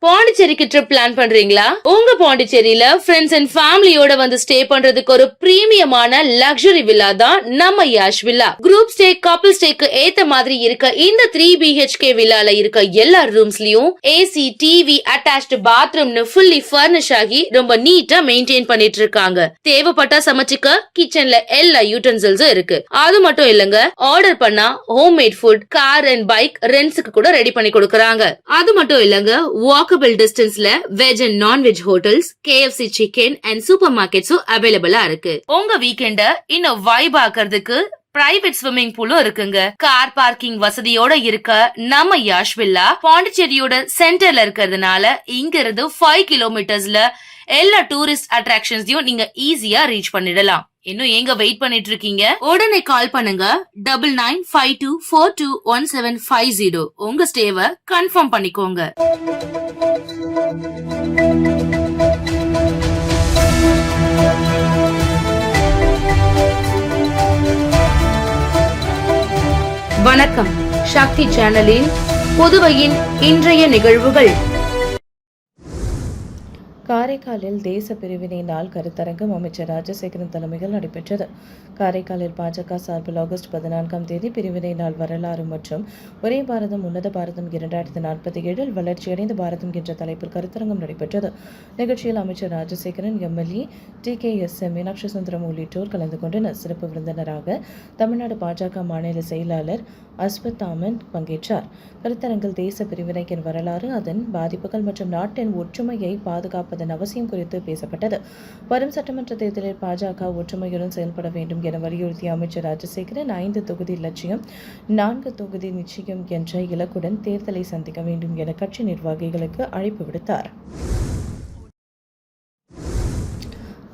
பாண்டிச்சேரிக்கு trip plan பண்றீங்களா? உங்க பாண்டிச்சேரியில ஃப்ரெண்ட்ஸ் அண்ட் ஃபேமிலியோட வந்து ஸ்டே பண்றதுக்கு ஒரு பிரீமியமான லக்ஸுரி வில்லா தான் நம்ம Yash villa. Group stay, couple ஸ்டேக்கு ஏத்த மாதிரி இருக்க இந்த 3 BHK வில்லால இருக்க எல்லா ரூம்ஸ்லயும் ஏசி, டிவி, அட்டாச்ட் பாத்ரூம்னு ஃபுல்லி ஃபர்னிஷ் ஆகி ரொம்ப நீட்டா மெயின்டைன் பண்ணிட்டு இருக்காங்க. தேவைப்பட்டா சமைச்சுக்க கிச்சன்ல எல்லா யூட்டன்சில்ஸும் இருக்கு. அது மட்டும் இல்லங்க, ஆர்டர் பண்ணா homemade food, car and bike ரெண்ட்ஸ்க்கு கூட ரெடி பண்ணி கொடுக்கறாங்க. அது மட்டும் இல்லங்க, வாக்கபிள் டிஸ்டன்ஸ்ல veg and nonveg hotels, KFC chicken and super மார்க்கெட்ஸும் அவைலபிளா இருக்கு. உங்க வீக்கெண்ட இன்னும் வைப் ஆக்குறதுக்கு பிரைவேட் ஸ்விம்மிங் பூலும் இருக்குங்க. கார் பார்க்கிங் வசதியோட இருக்க நம்ம யாஷ் வில்லா பாண்டிச்சேரியோட சென்டர்ல இருக்கிறதுனால இங்க இருந்து 5 கிலோமீட்டர்ஸ்ல எல்லா டூரிஸ்ட் அட்ராக்ஷன்ஸையும் நீங்க ஈஸியா ரீச் பண்ணிடலாம். இன்னும் எங்க வெயிட் பண்ணிட்டு இருக்கீங்க? உடனே கால் பண்ணுங்க 9952421750. உங்க ஸ்டேவை கன்ஃபார்ம் பண்ணிக்கோங்க. வணக்கம். சக்தி சேனலின் புதுவையின் இன்றைய நிகழ்வுகள். காரைக்காலில் தேச பிரிவினை நாள் கருத்தரங்கம் அமைச்சர் ராஜசேகரன் தலைமையில் நடைபெற்றது. காரைக்காலில் பாஜக சார்பில் ஆகஸ்ட் 14ஆம் தேதி பிரிவினை நாள் வரலாறு மற்றும் ஒரே பாரதம் உன்னத பாரதம் 2047 வளர்ச்சியடைந்த பாரதம் என்ற தலைப்பில் கருத்தரங்கம் நடைபெற்றது. நிகழ்ச்சியில் அமைச்சர் ராஜசேகரன், MLA TKSM மீனாட்சி சுந்தரம் உள்ளிட்டோர் கலந்து கொண்டனர். சிறப்பு விருந்தினராக தமிழ்நாடு பாஜக மாநில செயலாளர் அஸ்வத் தாமன் பங்கேற்றார். கருத்தரங்கில் தேச பிரிவினையின் வரலாறு, அதன் பாதிப்புகள் மற்றும் நாட்டின் ஒற்றுமையை பாதுகாப்பதன் அவசியம் குறித்து பேசப்பட்டது. வரும் சட்டமன்ற தேர்தலில் பாஜக ஒற்றுமையுடன் செயல்பட வேண்டும் என வலியுறுத்திய அமைச்சர் ராஜசேகரன் 5 தொகுதி லட்சியம், 4 தொகுதி நிச்சயம் என்ற இலக்குடன் தேர்தலை சந்திக்க வேண்டும் என கட்சி நிர்வாகிகளுக்கு அழைப்பு விடுத்தார்.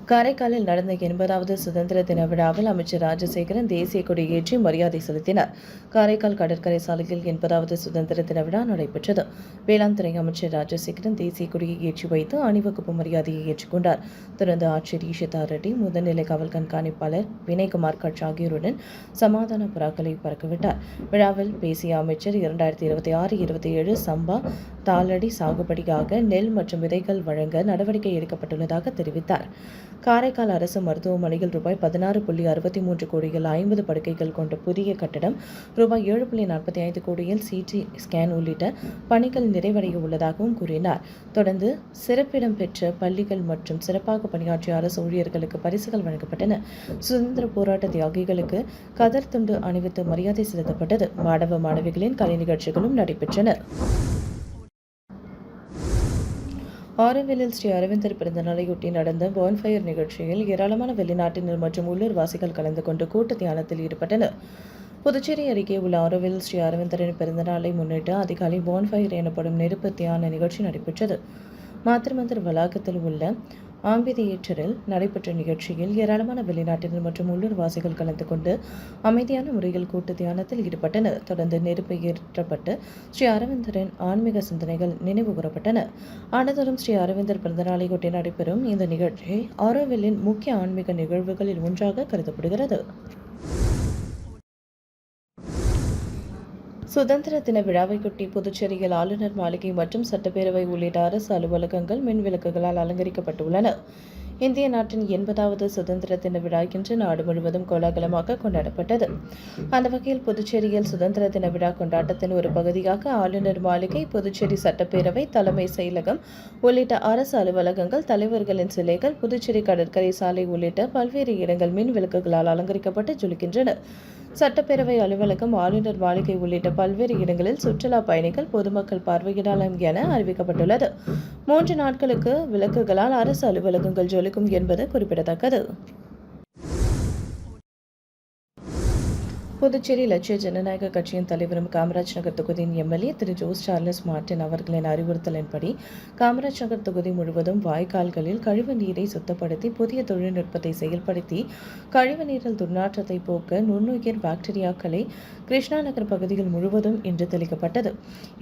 காரைக்காலில் நடந்த 80வது சுதந்திர தின விழாவில் அமைச்சர் ராஜசேகரன் தேசிய கொடி ஏற்றி மரியாதை செலுத்தினார். காரைக்கால் கடற்கரை சாலையில் 80வது சுதந்திர தின விழா நடைபெற்றது. வேளாண் துறை அமைச்சர் ராஜசேகரன் தேசிய கொடியை ஏற்றி வைத்து அணிவகுப்பு மரியாதையை ஏற்றுக்கொண்டார். தொடர்ந்து ஆட்சியர் ஈஷிதா ரெட்டி, முதுநிலை காவல் கண்காணிப்பாளர் வினய்குமார் கட்ச் ஆகியோருடன் சமாதான புறாக்களை பறக்கவிட்டார். விழாவில் பேசிய அமைச்சர் 2026-27 சம்பா தாளடி சாகுபடியாக நெல் மற்றும் விதைகள் வழங்க நடவடிக்கை எடுக்கப்பட்டுள்ளதாக தெரிவித்தார். காரைக்கால் அரசு மருத்துவமனையில் ரூபாய் 16.63 கோடியில் 50 படுக்கைகள் கொண்ட புதிய கட்டடம், ரூபாய் 7.45 கோடியில் CT ஸ்கேன் உள்ளிட்ட பணிகள் நிறைவடைய உள்ளதாகவும் கூறினார். தொடர்ந்து சிறப்பிடம் பெற்ற பள்ளிகள் மற்றும் சிறப்பாக பணியாற்றிய அரசு ஊழியர்களுக்கு பரிசுகள் வழங்கப்பட்டன. சுதந்திர போராட்ட தியாகிகளுக்கு கதர் துண்டு அணிவித்து மரியாதை செலுத்தப்பட்டது. மாணவ மாணவிகளின் கலை நிகழ்ச்சிகளும் நடைபெற்றன. ஆரோவில்லில் ஸ்ரீ அரவிந்தர் பிறந்த நாளையொட்டி நடந்த பான்ஃபயர் நிகழ்ச்சியில் ஏராளமான வெளிநாட்டினர் மற்றும் உள்ளூர் வாசிகள் கலந்து கொண்டு கூட்டு தியானத்தில் ஈடுபட்டனர். புதுச்சேரி அருகே உள்ள ஆரோவில் ஸ்ரீ அரவிந்தரின் பிறந்த நாளை முன்னிட்டு அதிகாலை பான்ஃபயர் எனப்படும் நெருப்பு தியான நிகழ்ச்சி நடைபெற்றது. மாத்திருமந்தர் வளாகத்தில் உள்ள ஆம்பிதியேட்டரில் நடைபெற்ற நிகழ்ச்சியில் ஏராளமான வெளிநாட்டினர் மற்றும் உள்ளூர் வாசிகள் கலந்து கொண்டு அமைதியான முறையில் கூட்டு தியானத்தில் ஈடுபட்டனர். தொடர்ந்து நெருப்பு ஏற்றப்பட்டு ஸ்ரீ அரவிந்தரின் ஆன்மீக சிந்தனைகள் நினைவு கூறப்பட்டன. ஆண்டுதோறும் ஸ்ரீ அரவிந்தர் பிறந்தநாளையொட்டி நடைபெறும் இந்த நிகழ்ச்சி ஆரோவில்லின் முக்கிய ஆன்மீக நிகழ்வுகளில் ஒன்றாக கருதப்படுகிறது. சுதந்திர தின விழாவையொட்டி புதுச்சேரியில் ஆளுநர் மாளிகை மற்றும் சட்டப்பேரவை உள்ளிட்ட அரசு அலுவலகங்கள் மின் விளக்குகளால் அலங்கரிக்கப்பட்டுள்ளன. இந்திய நாட்டின் 80வது சுதந்திர தின விழா இன்று நாடு முழுவதும் கோலாகலமாக கொண்டாடப்பட்டது. அந்த வகையில் புதுச்சேரியில் சுதந்திர தின விழா கொண்டாட்டத்தின் ஒரு பகுதியாக ஆளுநர் மாளிகை, புதுச்சேரி சட்டப்பேரவை, தலைமை செயலகம் உள்ளிட்ட அரசு அலுவலகங்கள், தலைவர்களின் சிலைகள், புதுச்சேரி கடற்கரை சாலை உள்ளிட்ட பல்வேறு இடங்கள் மின் விளக்குகளால் அலங்கரிக்கப்பட்டு ஜொலிக்கின்றன. சட்டப்பேரவை அலுவலகம், ஆளுநர் மாளிகை உள்ளிட்ட பல்வேறு இடங்களில் சுற்றுலா பயணிகள், பொதுமக்கள் பார்வையிடலாம் என அறிவிக்கப்பட்டுள்ளது. 3 நாட்களுக்கு விளக்குகளால் அரசு அலுவலகங்கள் ஜொலிக்கும் என்பது குறிப்பிடத்தக்கது. புதுச்சேரி லட்சிய ஜனநாயக கட்சியின் தலைவரும் காமராஜ் நகர் தொகுதியின் MLA திரு ஜோஸ் சார்லஸ் மார்டின் அவர்களின் அறிவுறுத்தலின்படி காமராஜ் நகர் தொகுதி முழுவதும் வாய்க்கால்களில் கழிவு நீரை சுத்தப்படுத்தி புதிய தொழில்நுட்பத்தை செயல்படுத்தி கழிவு நீரில் துர்நாற்றத்தை போக்க நுண்ணுயிர் பாக்டீரியாக்களை கிருஷ்ணா நகர் பகுதிகள் முழுவதும் இன்று தெளிக்கப்பட்டது.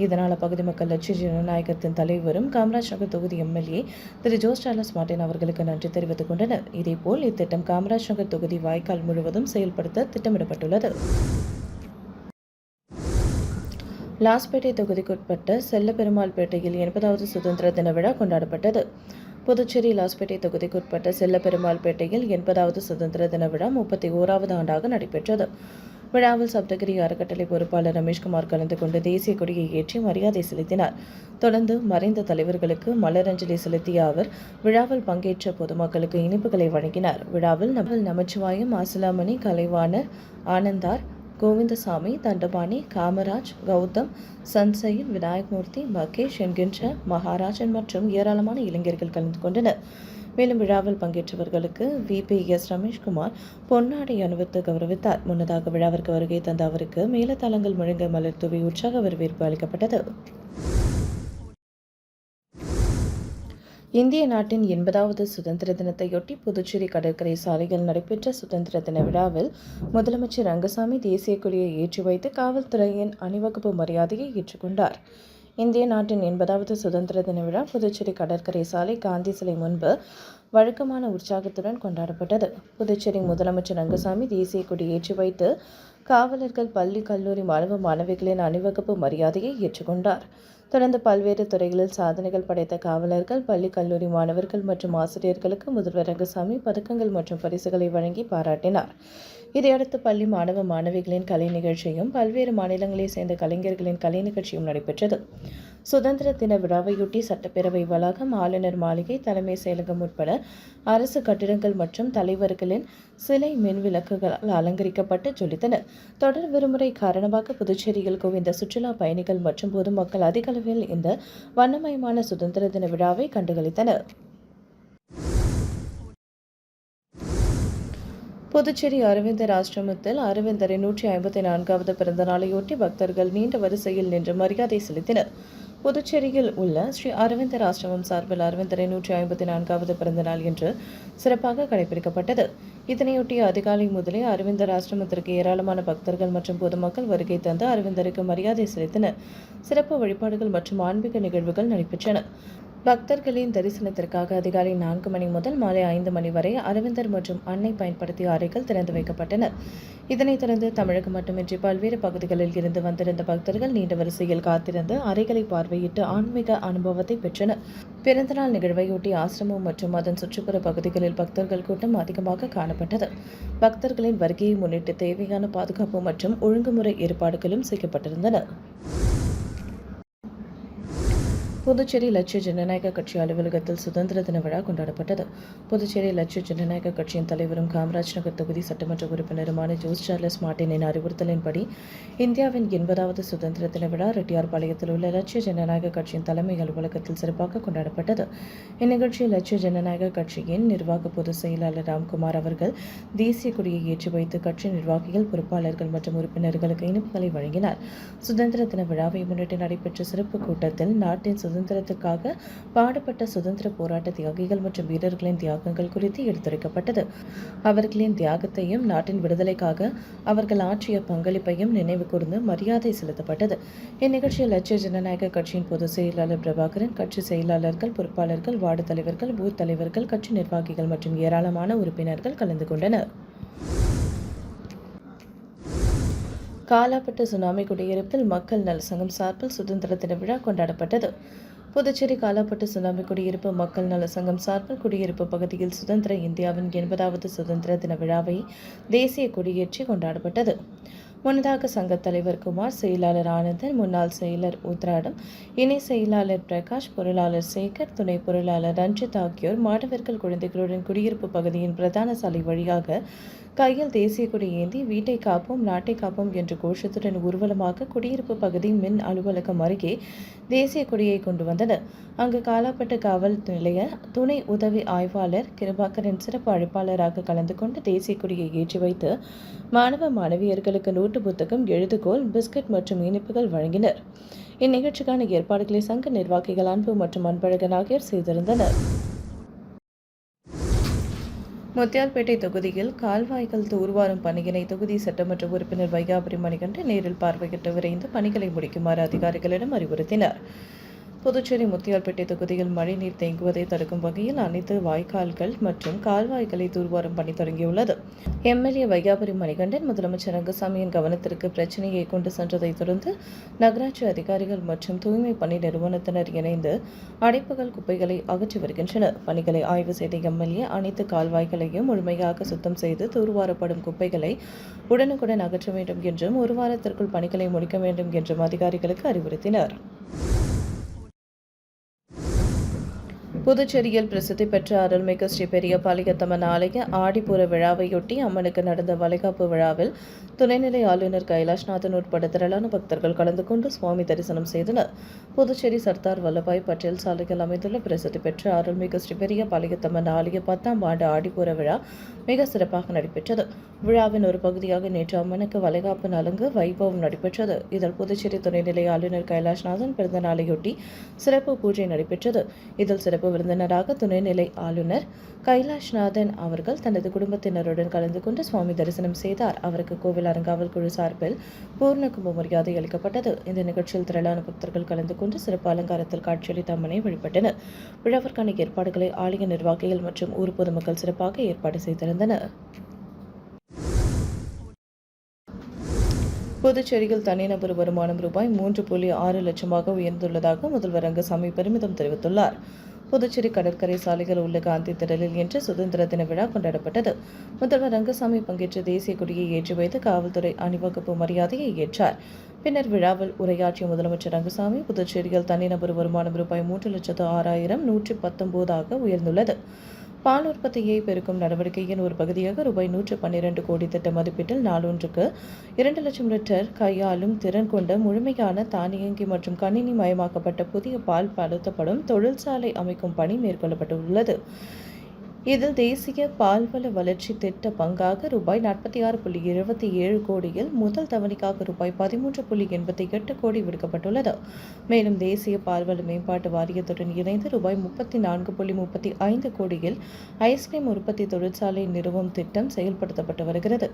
இதனால் அப்பகுதி மக்கள் லட்சிய ஜனநாயகத்தின் தலைவரும் காமராஜ் நகர் தொகுதி MLA திரு ஜோஸ் சார்லஸ் மார்டின் அவர்களுக்கு நன்றி தெரிவித்துக் கொண்டனர். இதேபோல் இத்திட்டம் காமராஜ் நகர் தொகுதி வாய்க்கால் முழுவதும் செயல்படுத்த திட்டமிடப்பட்டுள்ளது. லாஸ்பேட்டை தொகுதிக்குட்பட்ட செல்லப்பெருமாள்பேட்டையில் 80வது சுதந்திர தின விழா கொண்டாடப்பட்டது. புதுச்சேரி லாஸ்பேட்டை தொகுதிக்குட்பட்ட செல்லப்பெருமாள்பேட்டையில் 80வது சுதந்திர தின விழா 31வது ஆண்டாக நடைபெற்றது. விழாவில் சப்தகிரி அறக்கட்டளை பொறுப்பாளர் ரமேஷ்குமார் கலந்து கொண்டு தேசிய கொடியை ஏற்றி மரியாதை செலுத்தினார். தொடர்ந்து மறைந்த தலைவர்களுக்கு மலரஞ்சலி செலுத்திய அவர் விழாவில் பங்கேற்ற பொதுமக்களுக்கு இனிப்புகளை வழங்கினார். விழாவில் நமச்சிவாயம், மாசிலாமணி, கலைவாணர், ஆனந்தார், கோவிந்தசாமி, தண்டபாணி, காமராஜ், கௌதம், சன்சயில், விநாயகமூர்த்தி, மகேஷ் என்கின்ற மகாராஜன் மற்றும் ஏராளமான இளைஞர்கள் கலந்து கொண்டனர். மேலும் விழாவில் பங்கேற்றவர்களுக்கு VPS ரமேஷ்குமார் பொன்னாடை அணிவித்து கௌரவித்தார். முன்னதாக விழாவிற்கு வருகை தந்த அவருக்கு மேலதாளங்கள் முழங்க மலர் தூவி உற்சாக வரவேற்பு அளிக்கப்பட்டது. இந்திய நாட்டின் 80வது சுதந்திர தினத்தையொட்டி புதுச்சேரி கடற்கரை சாலையில் நடைபெற்ற சுதந்திர தின விழாவில் முதலமைச்சர் ரங்கசாமி தேசிய கொடியை ஏற்றி வைத்து காவல்துறையின் அணிவகுப்பு மரியாதையை ஏற்றுக்கொண்டார். இந்திய நாட்டின் 80வது சுதந்திர தின விழா புதுச்சேரி கடற்கரை சாலை காந்தி சிலை முன்பு வழக்கமான உற்சாகத்துடன் கொண்டாடப்பட்டது. புதுச்சேரி முதலமைச்சர் ரங்கசாமி தேசிய கொடி ஏற்றி வைத்து காவலர்கள், பள்ளி, கல்லூரி மாணவ மாணவிகளின் அணிவகுப்பு மரியாதையை ஏற்றுக்கொண்டார். தொடர்ந்து பல்வேறு துறைகளில் சாதனைகள் படைத்த காவலர்கள், பள்ளி, கல்லூரி மாணவர்கள் மற்றும் ஆசிரியர்களுக்கு முதல்வர் ரங்கசாமி பதக்கங்கள் மற்றும் பரிசுகளை வழங்கி பாராட்டினார். இதையடுத்து பள்ளி மாணவ மாணவிகளின் கலை நிகழ்ச்சியும் பல்வேறு மாநிலங்களைச் சேர்ந்த கலைஞர்களின் கலை நிகழ்ச்சியும் நடைபெற்றது. சுதந்திர தின விழாவையொட்டி சட்டப்பேரவை வளாகம், ஆளுநர் மாளிகை, தலைமை செயலகம் உட்பட அரசு கட்டிடங்கள் மற்றும் தலைவர்களின் சிலை மின் விளக்குகளால் அலங்கரிக்கப்பட்டு ஜொலித்தன. தொடர் விடுமுறை காரணமாக புதுச்சேரியில் குவிந்த சுற்றுலா பயணிகள் மற்றும் பொதுமக்கள் அதிக அளவில் இந்த வண்ணமயமான சுதந்திர தின விழாவை கண்டுகளித்தனர். புதுச்சேரி அரவிந்தர் ஆசிரமத்தில் அரவிந்தரின் 154வது பிறந்த நாளையொட்டி பக்தர்கள் நீண்ட வரிசையில் நின்று மரியாதை செலுத்தினர். புதுச்சேரியில் உள்ள ஸ்ரீ அரவிந்தர் ஆசிரமம் சார்பில் அரவிந்தரின் 154வது பிறந்த நாள் இன்று சிறப்பாக கடைபிடிக்கப்பட்டது. இதனையொட்டி அதிகாலை முதலே அரவிந்தர் ஆசிரமத்திற்கு ஏராளமான பக்தர்கள் மற்றும் பொதுமக்கள் வருகை தந்து அரவிந்தருக்கு மரியாதை செலுத்தினர். சிறப்பு வழிபாடுகள் மற்றும் ஆன்மீக நிகழ்வுகள் நடைபெற்றன. பக்தர்களின் தரிசனத்திற்காக அதிகாலை 4 மணி முதல் மாலை 5 மணி வரை அரவிந்தர் மற்றும் அன்னை பயன்படுத்திய அறைகள் திறந்து வைக்கப்பட்டன. இதனைத் தொடர்ந்து தமிழகம் மட்டுமின்றி பல்வேறு பகுதிகளில் இருந்து வந்திருந்த பக்தர்கள் நீண்ட வரிசையில் காத்திருந்து அறைகளை பார்வையிட்டு ஆன்மீக அனுபவத்தை பெற்றனர். பிறந்தநாள் நிகழ்வையொட்டி ஆசிரமம் மற்றும் அதன் சுற்றுப்புற பகுதிகளில் பக்தர்கள் கூட்டம் அதிகமாக காணப்பட்டது. பக்தர்களின் வருகையை முன்னிட்டு தேவையான பாதுகாப்பு மற்றும் ஒழுங்குமுறை ஏற்பாடுகளும் செய்யப்பட்டிருந்தன. புதுச்சேரி லட்சிய ஜனநாயக கட்சி அலுவலகத்தில் சுதந்திர தின விழா கொண்டாடப்பட்டது. புதுச்சேரி லட்சிய ஜனநாயக கட்சியின் தலைவரும் காமராஜ் நகர் தொகுதி சட்டமன்ற உறுப்பினருமான ஜோஸ் சார்லஸ் மார்ட்டினின் அறிவுறுத்தலின்படி இந்தியாவின் 80வது சுதந்திர தின விழா ரெட்டியார்பாளையத்தில் உள்ள லட்சிய ஜனநாயக கட்சியின் தலைமை அலுவலகத்தில் சிறப்பாக கொண்டாடப்பட்டது. இந்நிகழ்ச்சியில் லட்சிய ஜனநாயக கட்சியின் நிர்வாக பொதுச் செயலாளர் ராம்குமார் அவர்கள் தேசிய கொடியை ஏற்றி வைத்து கட்சி நிர்வாகிகள், பொறுப்பாளர்கள் மற்றும் உறுப்பினர்களுக்கு இனிப்புகளை வழங்கினார். சுதந்திர தின விழாவை முன்னிட்டு நடைபெற்ற சிறப்பு கூட்டத்தில் நாட்டின் சுதந்திரத்துக்காக பாடுபட்ட சுதந்திர போராட்ட தியாகிகள் மற்றும் வீரர்களின் தியாகங்கள் குறித்து எடுத்துரைக்கப்பட்டது. அவர்களின் தியாகத்தையும் நாட்டின் விடுதலைக்காக அவர்கள் ஆற்றிய பங்களிப்பையும் நினைவு கூர்ந்து மரியாதை செலுத்தப்பட்டது. இந்நிகழ்ச்சியில் லட்சிய ஜனநாயக கட்சியின் பொதுச் செயலாளர் பிரபாகரன், கட்சி செயலாளர்கள், பொறுப்பாளர்கள், வார்டு தலைவர்கள், பூத் தலைவர்கள், கட்சி நிர்வாகிகள் மற்றும் ஏராளமான உறுப்பினர்கள் கலந்து கொண்டனர். காலாப்பட்டு சுனாமி குடியிருப்பில் மக்கள் நல சங்கம் சார்பில் சுதந்திர தின விழா கொண்டாடப்பட்டது. புதுச்சேரி காலாப்பட்டு சுனாமி குடியிருப்பு மக்கள் நல சங்கம் சார்பில் குடியிருப்பு பகுதியில் சுதந்திர இந்தியாவின் 80வது சுதந்திர தின விழாவை தேசிய கொடியேற்றி கொண்டாடப்பட்டது. முன்னதாக சங்க தலைவர் குமார், செயலாளர் ஆனந்தன், முன்னாள் செயலர் உத்ராடம், இணை செயலாளர் பிரகாஷ், பொருளாளர் சேகர், துணை பொருளாளர் ரஞ்சித் ஆகியோர் மாணவர்கள், குழந்தைகளுடன் குடியிருப்பு பகுதியின் பிரதான சாலை வழியாக கையில் தேசிய கொடி ஏந்தி வீட்டை காப்போம் நாட்டை காப்போம் என்ற கோஷத்துடன் ஊர்வலமாக குடியிருப்பு பகுதி மின் அலுவலகம் அருகே தேசிய கொடியை கொண்டு வந்தனர். அங்கு காலாப்பட்டு காவல் நிலைய துணை உதவி ஆய்வாளர் கிருபாகரன் சிறப்பு அழைப்பாளராக கலந்து கொண்டு தேசிய கொடியை ஏற்றி வைத்து மாணவ மாணவியர்களுக்கு நோட்டு புத்தகம், எழுதுகோல், பிஸ்கட் மற்றும் இனிப்புகள் வழங்கினர். இந்நிகழ்ச்சிக்கான ஏற்பாடுகளை சங்க நிர்வாகிகள் அன்பு மற்றும் அன்பழகன் ஆகியோர் செய்திருந்தனர். முத்தியால்பேட்டை தொகுதியில் கால்வாய்கள் தூர்வாரும் பணியினை தொகுதி சட்டமன்ற உறுப்பினர் வையாபுரி மணிகண்டன் நேரில் பார்வையிட்டு விரைந்து பணிகளை முடிக்குமாறு அதிகாரிகளிடம் அறிவுறுத்தினார். புதுச்சேரி முத்தியால்பேட்டை தொகுதியில் மழைநீர் தேங்குவதை தடுக்கும் வகையில் அனைத்து வாய்க்கால்கள் மற்றும் கால்வாய்களை தூர்வாரும் பணி தொடங்கியுள்ளது. எம்எல்ஏ வையாபுரி மணிகண்டன் முதலமைச்சர் ரங்கசாமியின் கவனத்திற்கு பிரச்சினையை கொண்டு சென்றதைத் தொடர்ந்து நகராட்சி அதிகாரிகள் மற்றும் தூய்மை பணி நிறுவனத்தினர் இணைந்து அடைப்புகள் குப்பைகளை அகற்றி வருகின்றனர். பணிகளை ஆய்வு செய்த எம்எல்ஏ அனைத்து கால்வாய்களையும் முழுமையாக சுத்தம் செய்து தூர்வாரப்படும் குப்பைகளை உடனுக்குடன் அகற்ற வேண்டும் என்றும் ஒரு வாரத்திற்குள் பணிகளை முடிக்க வேண்டும் என்றும் அதிகாரிகளுக்கு அறிவுறுத்தினர். புதுச்சேரியில் பிரசித்தி பெற்ற அருள்மிகு ஸ்ரீ பெரிய பாலிகத்தம்மன் ஆலய ஆடிப்பூர விழாவையொட்டி அம்மனுக்கு நடந்த வளைகாப்பு விழாவில் துணைநிலை ஆளுநர் கைலாஷ்நாதன் உட்பட திரளான பக்தர்கள் கலந்து கொண்டு சுவாமி தரிசனம் செய்தனர். புதுச்சேரி சர்தார் வல்லபாய் பட்டேல் சாலையில் அமைந்துள்ள பிரசித்தி பெற்ற அருள்மிகு ஸ்ரீ பெரிய பாலிகத்தம்மன் ஆலய 10ஆம் ஆண்டு ஆடிப்பூர விழா மிக சிறப்பாக நடைபெற்றது. விழாவின் ஒரு பகுதியாக நேற்று அம்மனுக்கு வளைகாப்பு நலங்கு வைபவம் நடைபெற்றது. இதில் புதுச்சேரி துணைநிலை ஆளுநர் கைலாஷ்நாதன் பிறந்த நாளையொட்டி சிறப்பு பூஜை நடைபெற்றது. இதில் சிறப்பு விருந்தினராக துணைநிலை ஆளுநர் கைலாஷ்நாதன் அவர்கள் தனது குடும்பத்தினருடன் கலந்து கொண்டு சுவாமி தரிசனம் செய்தார். அவருக்கு கோவில் அறங்காவல் குழு சார்பில் பூர்ண கும்ப மரியாதை அளிக்கப்பட்டது. இந்த நிகழ்ச்சியில் திரளான பக்தர்கள் கலந்து கொண்டு சிறப்பு அலங்காரத்தில் காட்சியளித்த அம்மனை வழிபட்டனர். விழாவிற்கான ஏற்பாடுகளை ஆலய நிர்வாகிகள் மற்றும் ஊர் பொதுமக்கள் சிறப்பாக ஏற்பாடு செய்திருந்தனர். புதுச்சேரியில் தனிநபர் வருமானம் ரூபாய் 3.6 லட்சமாக உயர்ந்துள்ளதாக முதல்வர் ரங்கசாமி பெருமிதம் தெரிவித்துள்ளார். புதுச்சேரி கடற்கரை சாலையில் உள்ள காந்தி திடலில் இன்று சுதந்திர தின விழா கொண்டாடப்பட்டது. முதல்வர் ரங்கசாமி பங்கேற்ற தேசிய கொடியை ஏற்றி வைத்து காவல்துறை அணிவகுப்பு மரியாதையை ஏற்றார். பின்னர் விழாவில் உரையாற்றிய முதலமைச்சர் ரங்கசாமி புதுச்சேரியில் தனிநபர் வருமானம் ரூபாய் 3,06,119 உயர்ந்துள்ளது. பால் உற்பத்தியை பெருக்கும் நடவடிக்கையின் ஒரு பகுதியாக ரூபாய் 112 கோடி திட்ட மதிப்பீட்டில் நாளொன்றுக்கு 2 லட்சம் லிட்டர் கையாளும் திறன் கொண்ட முழுமையான தானியங்கி மற்றும் கணினி மயமாக்கப்பட்ட புதிய பால் படுத்தப்படும் தொழிற்சாலை அமைக்கும் பணி மேற்கொள்ளப்பட்டுள்ளது. இதில் தேசிய பால்வள வளர்ச்சி திட்ட பங்காக ரூபாய் 46.27 கோடியில் முதல் தவணைக்காக ரூபாய் 13.88 கோடி விடுக்கப்பட்டுள்ளது. மேலும் தேசிய பால்வள மேம்பாட்டு வாரியத்துடன் இணைந்து ரூபாய் 34.35 கோடியில் ஐஸ்கிரீம் உற்பத்தி தொழிற்சாலை நிறுவும் திட்டம் செயல்படுத்தப்பட்டு வருகிறது.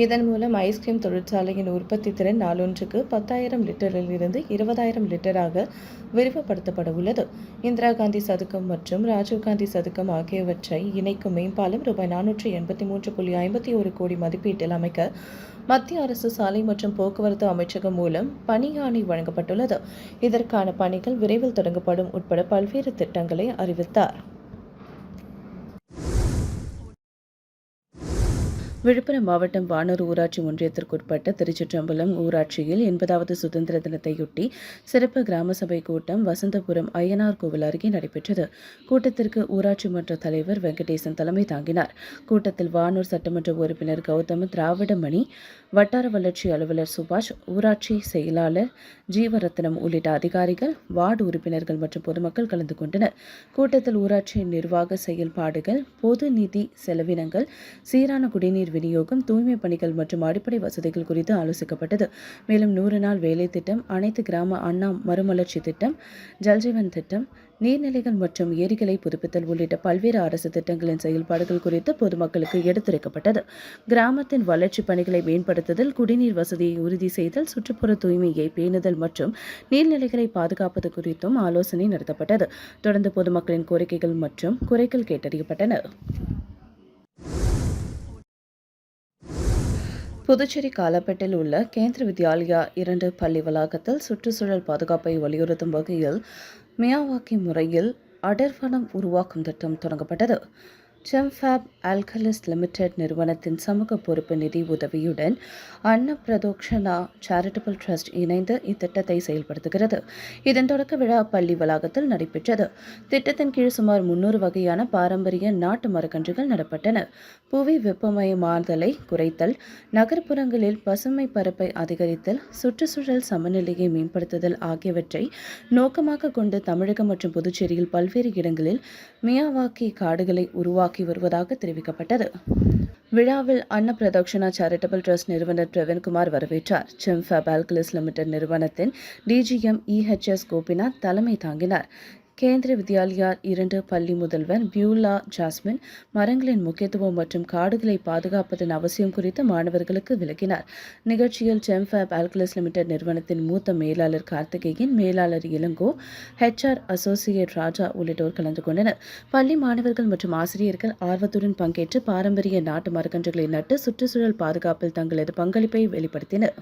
இதன் மூலம் ஐஸ்கிரீம் தொழிற்சாலையின் உற்பத்தி திறன் நாளொன்றுக்கு 10,000 லிட்டரில் இருந்து 20,000 லிட்டராக விரிவுபடுத்தப்பட உள்ளது. இந்திரா காந்தி சதுக்கம் மற்றும் ராஜீவ்காந்தி சதுக்கம் ஆகியவற்றை இணைக்கும் மேம்பாலம் ரூபாய் 483.51 கோடி மதிப்பீட்டில் அமைக்க மத்திய அரசு சாலை மற்றும் போக்குவரத்து அமைச்சகம் மூலம் பணி ஆணை வழங்கப்பட்டுள்ளது. இதற்கான பணிகள் விரைவில் தொடங்கப்படும் உட்பட பல்வேறு திட்டங்களை அறிவித்தார். விழுப்புரம் மாவட்டம் வானூர் ஊராட்சி ஒன்றியத்திற்குட்பட்ட திருச்சிற்றம்பலம் ஊராட்சியில் 80வது சுதந்திர தினத்தையொட்டி சிறப்பு கிராம சபை கூட்டம் வசந்தபுரம் அய்யனார் கோவில் அருகே நடைபெற்றது. கூட்டத்திற்கு ஊராட்சி மன்ற தலைவர் வெங்கடேசன் தலைமை தாங்கினார். கூட்டத்தில் வானூர் சட்டமன்ற உறுப்பினர் கௌதம திராவிடமணி, வட்டார வளர்ச்சி அலுவலர் சுபாஷ், ஊராட்சி செயலாளர் ஜீவரத்னம் உள்ளிட்ட அதிகாரிகள், வார்டு உறுப்பினர்கள் மற்றும் பொதுமக்கள் கலந்து கொண்டனர். கூட்டத்தில் ஊராட்சி நிர்வாக செயல்பாடுகள், பொது நிதி செலவினங்கள், சீரான குடிநீர் விநியோகம், தூய்மை பணிகள் மற்றும் அடிப்படை வசதிகள் குறித்து ஆலோசிக்கப்பட்டது. மேலும் 100 நாள் வேலை திட்டம், அனைத்து கிராம அண்ணா மறுமலர்ச்சி திட்டம், ஜல்ஜீவன் திட்டம், நீர்நிலைகள் மற்றும் ஏரிகளை புதுப்பித்தல் உள்ளிட்ட பல்வேறு அரசு திட்டங்களின் செயல்பாடுகள் குறித்து பொதுமக்களுக்கு எடுத்துரைக்கப்பட்டது. கிராமத்தின் வளர்ச்சிப் பணிகளை மேம்படுத்துதல், குடிநீர் வசதியை உறுதி செய்தல், சுற்றுப்புற தூய்மையை பேணுதல் மற்றும் நீர்நிலைகளை பாதுகாப்பது குறித்தும் ஆலோசனை நடத்தப்பட்டது. தொடர்ந்து பொதுமக்களின் கோரிக்கைகள் மற்றும் குறைகள் கேட்டறியப்பட்டன. புதுச்சேரி காலப்பேட்டில் உள்ள கேந்திர வித்யாலயா 2 பள்ளி வளாகத்தில் சுற்றுச்சூழல் பாதுகாப்பை வலியுறுத்தும் வகையில் மியாவாக்கி முறையில் அடர்வனம் உருவாக்கும் திட்டம் தொடங்கப்பட்டது. செம்ஃபேப் ஆல்கலிஸ் லிமிடெட் நிறுவனத்தின் சமூக பொறுப்பு நிதி உதவியுடன் அன்னப்பிரதோக்ஷனா சேரிட்டபிள் ட்ரஸ்ட் இணைந்து இத்திட்டத்தை செயல்படுத்துகிறது. இதன் தொடக்க விழா பள்ளி வளாகத்தில் நடைபெற்றது. திட்டத்தின் கீழ் சுமார் 300 வகையான பாரம்பரிய நாட்டு மரக்கன்றுகள் நடப்பட்டன. புவி வெப்பமயமாதலை குறைத்தல், நகர்ப்புறங்களில் பசுமை பரப்பை அதிகரித்தல், சுற்றுச்சூழல் சமநிலையை மேம்படுத்துதல் ஆகியவற்றை நோக்கமாக கொண்டு தமிழகம் மற்றும் புதுச்சேரியில் பல்வேறு இடங்களில் மியாவாக்கி காடுகளை உருவாக்கி வருவதாக தெரிவிக்கப்பட்டது. விழாவில் அன்னப்பிரதோக்ஷனா சேரிட்டபிள் ட்ரஸ்ட் நிறுவனர் பிரவீன்குமார் வரவேற்றார். செம்ஃபேப் ஆல்கலிஸ் லிமிடெட் நிறுவனத்தின் டிஜிஎம் EHS கோபிநாத் தலைமை தாங்கினார். கேந்திர வித்யாலயா 2 பள்ளி முதல்வர் பியூலா ஜாஸ்மின் மரங்களின் முக்கியத்துவம் மற்றும் காடுகளை பாதுகாப்பதன் அவசியம் குறித்து மாணவர்களுக்கு விளக்கினார். நிகழ்ச்சியில் ஜெம்ஃபேப் ஆல்கலிஸ் லிமிடெட் நிறுவனத்தின் மூத்த மேலாளர் கார்த்திகேயன், மேலாளர் இளங்கோ, HR அசோசியேட் ராஜா உள்ளிட்டோர் கலந்து கொண்டனர். பள்ளி மாணவர்கள் மற்றும் ஆசிரியர்கள் ஆர்வத்துடன் பங்கேற்று பாரம்பரிய நாட்டு மரக்கன்றுகளை நட்டு சுற்றுச்சூழல் பாதுகாப்பில் தங்களது பங்களிப்பை வெளிப்படுத்தினர்.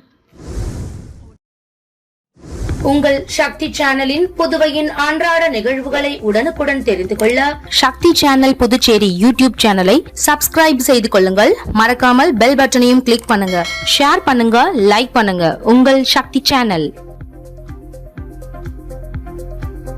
உங்கள் சக்தி சேனலின் புதுவையின் அன்றாட நிகழ்வுகளை உடனுக்குடன் தெரிந்து கொள்ள சக்தி சேனல் புதுச்சேரி யூடியூப் சேனலை சப்ஸ்கிரைப் செய்து கொள்ளுங்கள். மறக்காமல் பெல் பட்டனையும் கிளிக் பண்ணுங்க. ஷேர் பண்ணுங்க, லைக் பண்ணுங்க. உங்கள் சக்தி சேனல்.